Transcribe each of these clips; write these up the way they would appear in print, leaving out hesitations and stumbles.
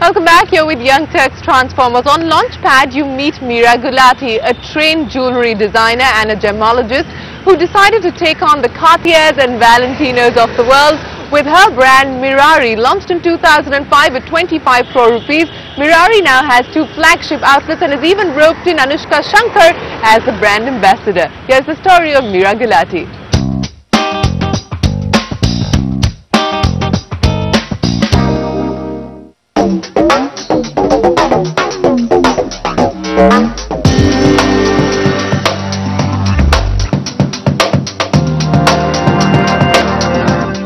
Welcome back. Here with Young Turks Transformers. On Launchpad, you meet Mira Gulati, a trained jewellery designer and a gemologist who decided to take on the Cartiers and Valentinos of the world with her brand Mirari. Launched in 2005 with 25 crore rupees, Mirari now has 2 flagship outlets and has even roped in Anushka Shankar as the brand ambassador. Here's the story of Mira Gulati.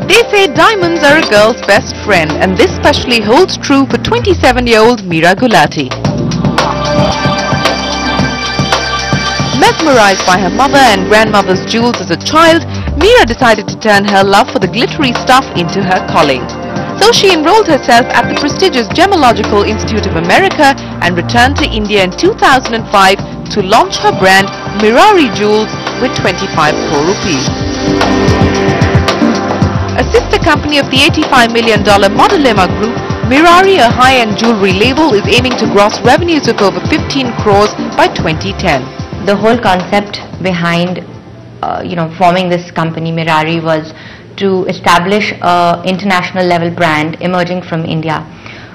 They say diamonds are a girl's best friend, and this specially holds true for 27-year-old Mira Gulati. Mesmerized by her mother and grandmother's jewels as a child, Mira decided to turn her love for the glittery stuff into her calling. So she enrolled herself at the prestigious Gemological Institute of America and returned to India in 2005 to launch her brand Mirari Jewels with 25 crore rupees. A sister company of the $85 million Modelema Group, Mirari, a high-end jewellery label, is aiming to gross revenues of over 15 crores by 2010. The whole concept behind forming this company Mirari was to establish an international level brand emerging from India.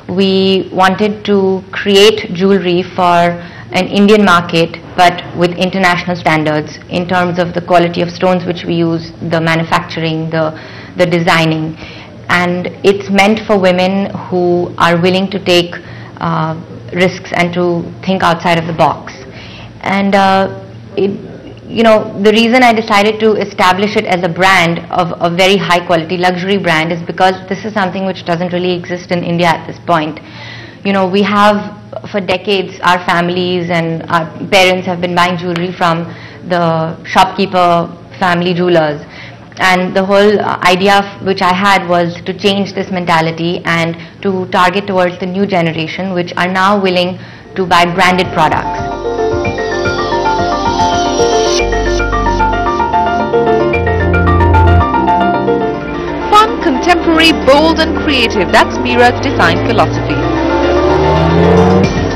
We wanted to create jewelry for an Indian market but with international standards in terms of the quality of stones which we use, the manufacturing, the designing, and it's meant for women who are willing to take risks and to think outside of the box. And the reason I decided to establish it as a brand of a very high quality luxury brand is because this is something which doesn't really exist in India at this point. We have for decades, our families and our parents have been buying jewelry from the shopkeeper family jewelers. And the whole idea which I had was to change this mentality and to target towards the new generation, which are now willing to buy branded products. Fun, contemporary, bold and creative, that's Mira's design philosophy.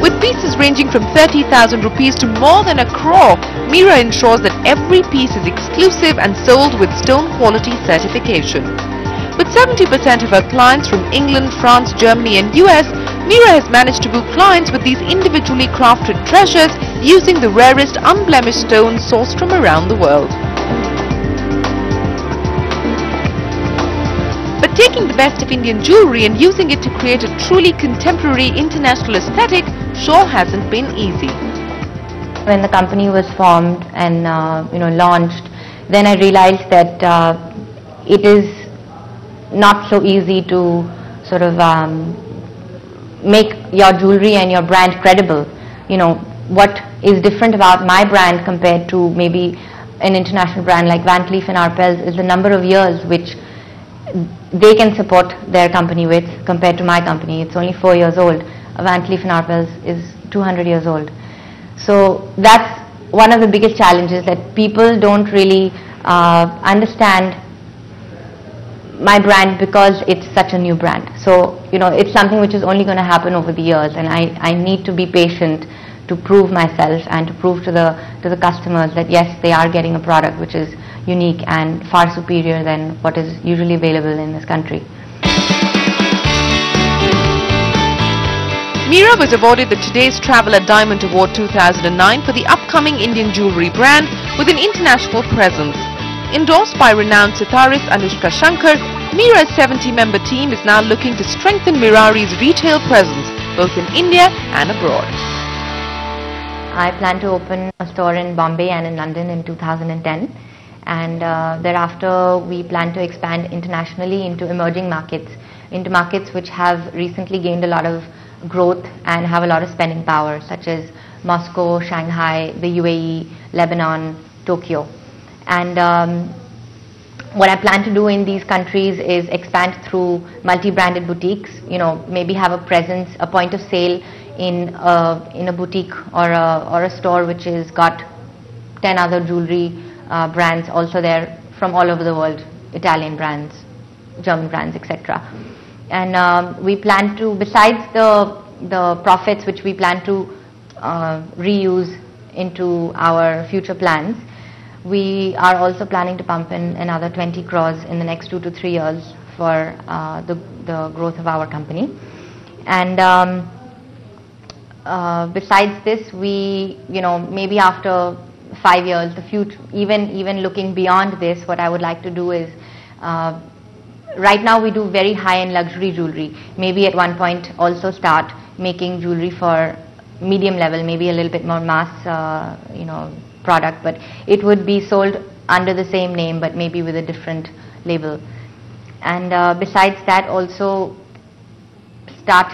With pieces ranging from 30,000 rupees to more than a crore, Mira ensures that every piece is exclusive and sold with stone quality certification. With 70% of her clients from England, France, Germany and US, Mira has managed to book clients with these individually crafted treasures using the rarest unblemished stones sourced from around the world. But taking the best of Indian jewellery and using it to create a truly contemporary international aesthetic sure hasn't been easy. When the company was formed and launched, then I realized that it is not so easy to sort of make your jewellery and your brand credible. What is different about my brand compared to maybe an international brand like Van Cleef & Arpels is the number of years which they can support their company with compared to my company. It's only 4 years old. Van Cleef & Arpels is 200 years old. So that's one of the biggest challenges, that people don't really understand my brand because it's such a new brand. So it's something which is only going to happen over the years, and I need to be patient to prove myself and to prove to the customers that yes, they are getting a product which is unique and far superior than what is usually available in this country. Mira was awarded the Today's Traveller Diamond Award 2009 for the upcoming Indian jewellery brand with an international presence. Endorsed by renowned sitarist Anushka Shankar, Mira's 70-member team is now looking to strengthen Mirari's retail presence both in India and abroad. I plan to open a store in Bombay and in London in 2010, and thereafter we plan to expand internationally into emerging markets, into markets which have recently gained a lot of growth and have a lot of spending power, such as Moscow, Shanghai, the UAE, Lebanon, Tokyo. And what I plan to do in these countries is expand through multi-branded boutiques, maybe have a presence, a point of sale in a boutique or a store which has got 10 other jewelry brands also there from all over the world, Italian brands, German brands, etc. And we plan to, besides the profits which we plan to reuse into our future plans, we are also planning to pump in another 20 crores in the next 2 to 3 years for the growth of our company. And besides this, we, maybe after 5 years, the future, even looking beyond this, what I would like to do is, right now we do very high-end luxury jewelry. Maybe at one point also start making jewelry for medium level, maybe a little bit more mass, product, but it would be sold under the same name, but maybe with a different label. And besides that, also start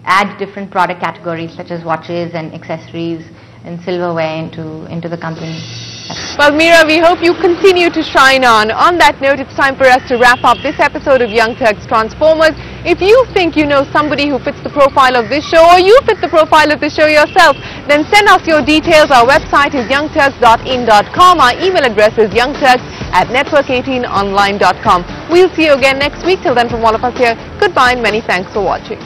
add different product categories such as watches and accessories and silverware into the company. Well, Mira, we hope you continue to shine on. On that note, it's time for us to wrap up this episode of Young Turks Transformers. If you think you know somebody who fits the profile of this show, or you fit the profile of the show yourself, then send us your details. Our website is youngturks.in.com. Our email address is youngturks@network18online.com. We'll see you again next week. Till then, from all of us here, goodbye and many thanks for watching.